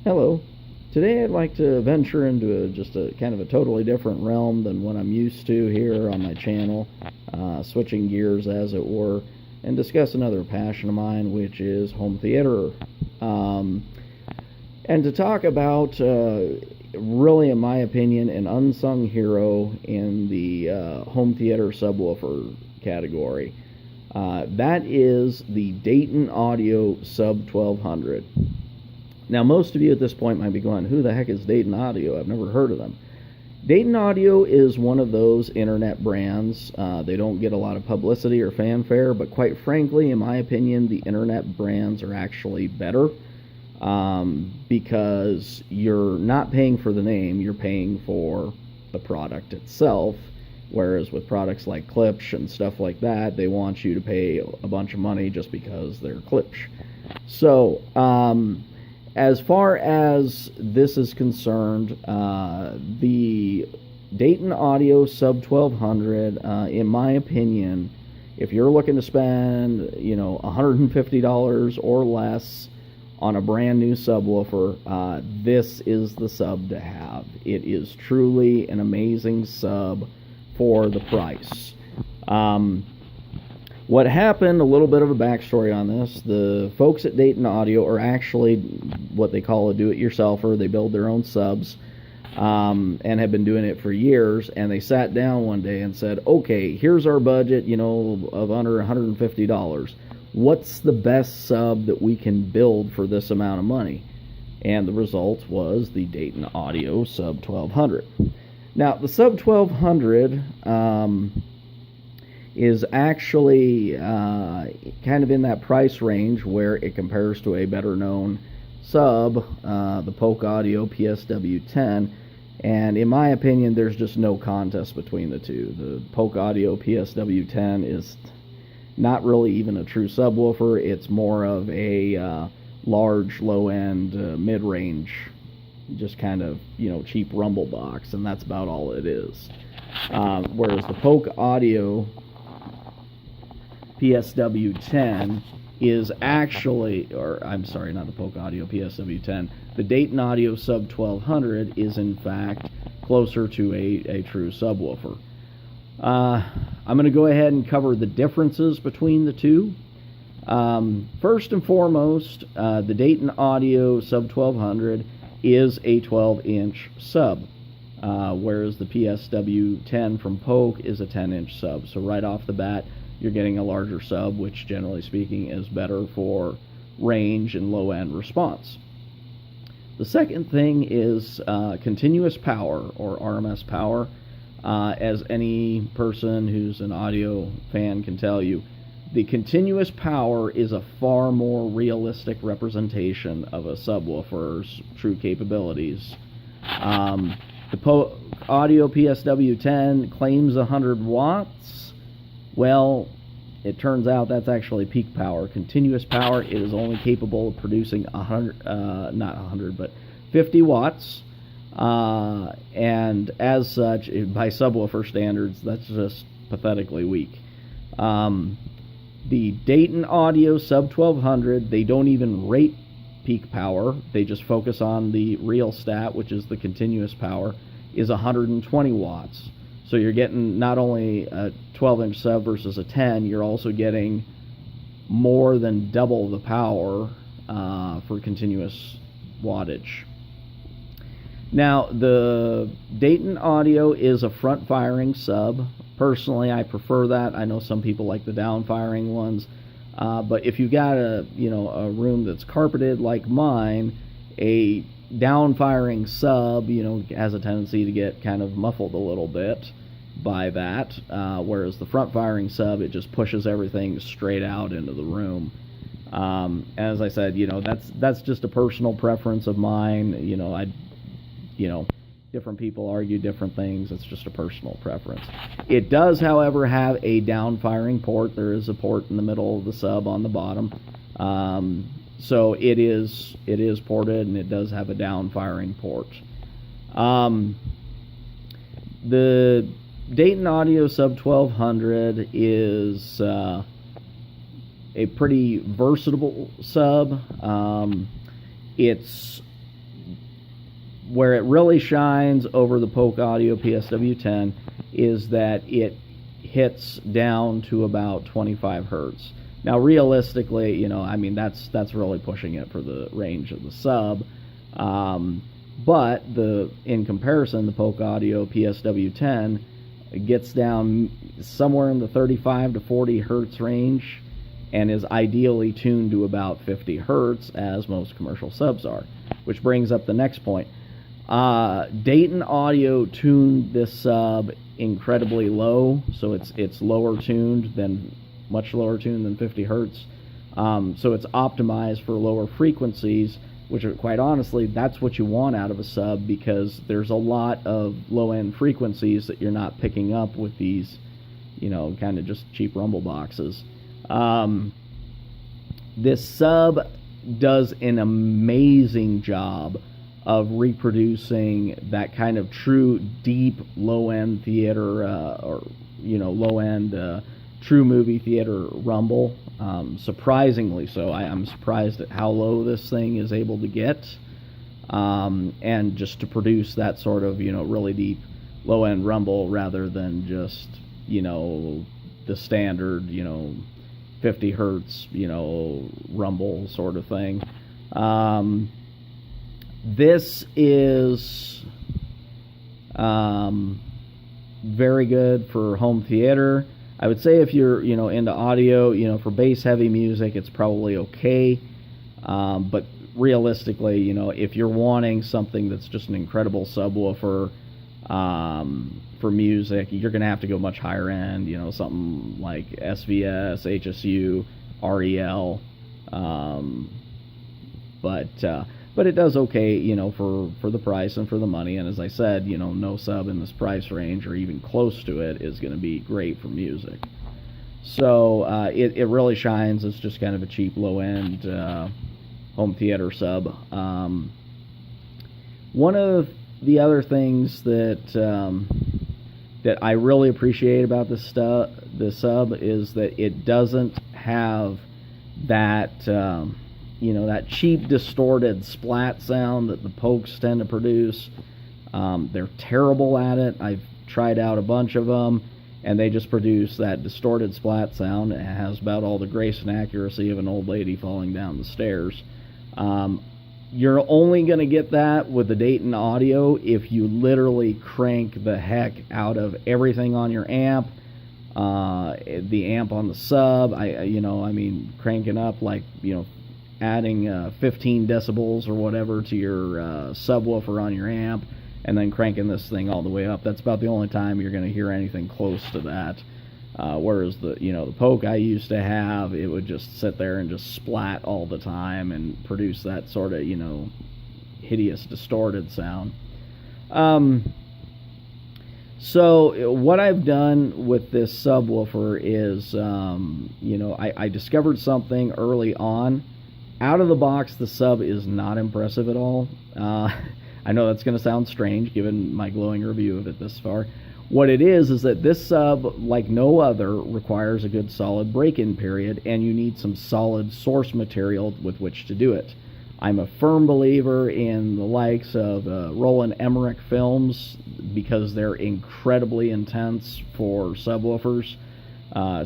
Hello. Today I'd like to venture into just a kind of a totally different realm than what I'm used to here on my channel, switching gears as it were, and discuss another passion of mine, which is home theater. Um, and to talk about, really, in my opinion, an unsung hero in the home theater subwoofer category. That is the Dayton Audio Sub 1200. Now, most of you at this point might be going, who the heck is Dayton Audio? I've never heard of them. Dayton Audio is one of those internet brands. They don't get a lot of publicity or fanfare, but quite frankly, in my opinion, the internet brands are actually better because you're not paying for the name, you're paying for the product itself. Whereas with products like Klipsch and stuff like that, they want you to pay a bunch of money just because they're Klipsch. So, as far as this is concerned, the Dayton Audio Sub 1200, in my opinion, if you're looking to spend, $150 or less on a brand new subwoofer, this is the sub to have. It is truly an amazing sub for the price. What happened, a little bit of a backstory on this, the folks at Dayton Audio are actually what they call a do-it-yourselfer. They build their own subs and have been doing it for years, and they sat down one day and said, okay, here's our budget, of under $150. What's the best sub that we can build for this amount of money? And the result was the Dayton Audio Sub 1200. Now, the Sub 1200 is actually kind of in that price range where it compares to a better known sub, the Polk Audio PSW10, and in my opinion there's just no contest between the two. The Polk Audio PSW10 is not really even a true subwoofer, it's more of a large low-end mid-range, just kind of cheap rumble box, and that's about all it is. Whereas the Polk Audio PSW10 is actually, or I'm sorry, not the Polk Audio PSW10, the Dayton Audio Sub 1200 is in fact closer to a true subwoofer. I'm going to go ahead and cover the differences between the two. First and foremost, the Dayton Audio Sub 1200 is a 12-inch sub, whereas the PSW10 from Polk is a 10-inch sub. So right off the bat, you're getting a larger sub, which generally speaking is better for range and low-end response. The second thing is continuous power, or RMS power. As any person who's an audio fan can tell you, the continuous power is a far more realistic representation of a subwoofer's true capabilities. The Polk Audio PSW10 claims 100 watts. Well, it turns out that's actually peak power. Continuous power, it is only capable of producing 50 watts. And as such, by subwoofer standards, that's just pathetically weak. The Dayton Audio Sub 1200, they don't even rate peak power. They just focus on the real stat, which is the continuous power, is 120 watts. So you're getting not only a 12-inch sub versus a 10, you're also getting more than double the power for continuous wattage. Now, the Dayton Audio is a front-firing sub. Personally, I prefer that. I know some people like the down-firing ones. But if you've got a room that's carpeted like mine, a down-firing sub, has a tendency to get kind of muffled a little bit by that, whereas the front-firing sub, it just pushes everything straight out into the room. As I said, that's just a personal preference of mine. Different people argue different things. It's just a personal preference. It does, however, have a down-firing port. There is a port in the middle of the sub on the bottom. So it is ported, and it does have a down-firing port. The Dayton Audio Sub 1200 is a pretty versatile sub. It's where it really shines over the Polk Audio PSW10 is that it hits down to about 25 hertz. Now, realistically, you know, I mean, that's really pushing it for the range of the sub. But in comparison, the Polk Audio PSW10 gets down somewhere in the 35 to 40 hertz range and is ideally tuned to about 50 hertz, as most commercial subs are. Which brings up the next point. Dayton Audio tuned this sub incredibly low, so it's lower tuned than, much lower tuned than 50 hertz. So it's optimized for lower frequencies, which are, quite honestly, that's what you want out of a sub, because there's a lot of low-end frequencies that you're not picking up with these, you know, kind of just cheap rumble boxes. This sub does an amazing job of reproducing that kind of true deep low-end theater or, you know, low-end true movie theater rumble. Surprisingly so. I'm surprised at how low this thing is able to get, and just to produce that sort of, you know, really deep low-end rumble rather than just, you know, the standard, you know, 50 hertz, you know, rumble sort of thing. This is very good for home theater. I would say if you're, you know, into audio, you know, for bass heavy music, it's probably okay. But realistically, you know, if you're wanting something that's just an incredible subwoofer for music, you're going to have to go much higher end, you know, something like SVS, HSU, REL. But it does okay, you know, for the price and for the money. And as I said, you know, no sub in this price range or even close to it is going to be great for music. So it really shines. It's just kind of a cheap low-end home theater sub. One of the other things that that I really appreciate about this sub is that it doesn't have that you know, that cheap distorted splat sound that the Polks tend to produce. They're terrible at it. I've tried out a bunch of them, and they just produce that distorted splat sound. It has about all the grace and accuracy of an old lady falling down the stairs. You're only going to get that with the Dayton Audio if you literally crank the heck out of everything on your amp. The amp on the sub, you know, I mean, cranking up, like, you know, adding 15 decibels or whatever to your subwoofer on your amp, and then cranking this thing all the way up. That's about the only time you're going to hear anything close to that. Whereas the Polk I used to have, it would just sit there and just splat all the time and produce that sort of, you know, hideous distorted sound. So what I've done with this subwoofer is, you know, I discovered something early on. Out of the box, the sub is not impressive at all. I know that's going to sound strange given my glowing review of it this far. What it is that this sub, like no other, requires a good solid break-in period, and you need some solid source material with which to do it. I'm a firm believer in the likes of Roland Emmerich films because they're incredibly intense for subwoofers.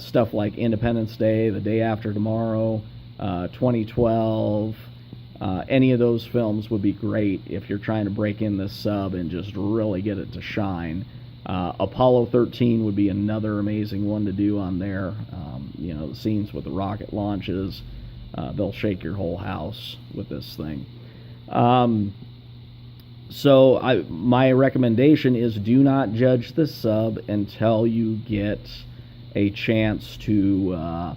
Stuff like Independence Day, The Day After Tomorrow, 2012, any of those films would be great if you're trying to break in this sub and just really get it to shine. Apollo 13 would be another amazing one to do on there. You know, the scenes with the rocket launches, they'll shake your whole house with this thing. So my recommendation is do not judge this sub until you get a chance to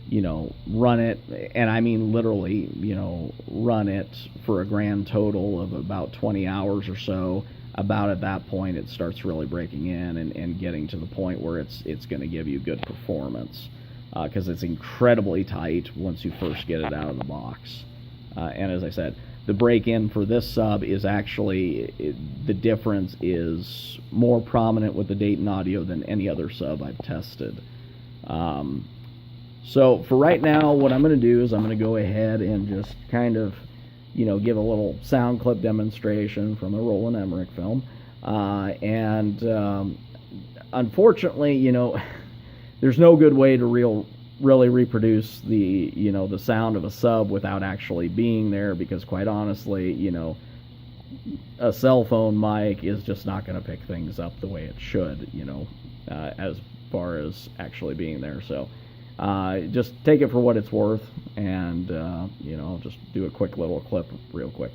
you know, run it, and I mean literally, you know, run it for a grand total of about 20 hours or so. About at that point, it starts really breaking in and getting to the point where it's going to give you good performance, because it's incredibly tight once you first get it out of the box. And as I said, the break-in for this sub is actually, the difference is more prominent with the Dayton Audio than any other sub I've tested. So for right now, what I'm going to do is I'm going to go ahead and just kind of give a little sound clip demonstration from a Roland Emmerich film. Unfortunately, there's no good way to really reproduce the sound of a sub without actually being there, because quite honestly, a cell phone mic is just not going to pick things up the way it should, as far as actually being there. So just take it for what it's worth, and I'll just do a quick little clip real quick.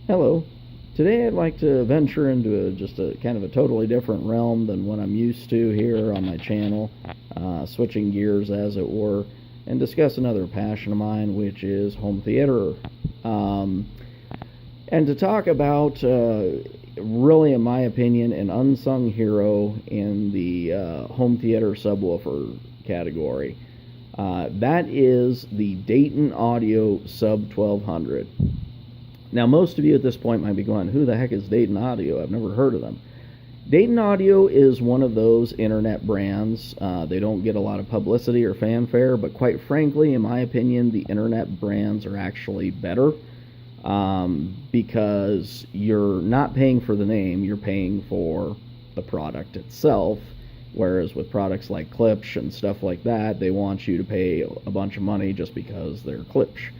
Hello. Today I'd like to venture into just a kind of a totally different realm than what I'm used to here on my channel, switching gears as it were, and discuss another passion of mine, which is home theater. And to talk about, really in my opinion, an unsung hero in the home theater subwoofer category. That is the Dayton Audio Sub 1200. Now, most of you at this point might be going, who the heck is Dayton Audio? I've never heard of them. Dayton Audio is one of those internet brands. They don't get a lot of publicity or fanfare, but quite frankly, in my opinion, the internet brands are actually better, because you're not paying for the name, you're paying for the product itself. Whereas with products like Klipsch and stuff like that, they want you to pay a bunch of money just because they're Klipsch.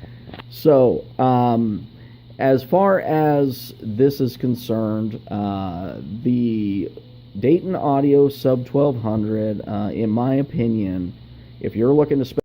So, as far as this is concerned, the Dayton Audio Sub 1200, in my opinion, if you're looking to spend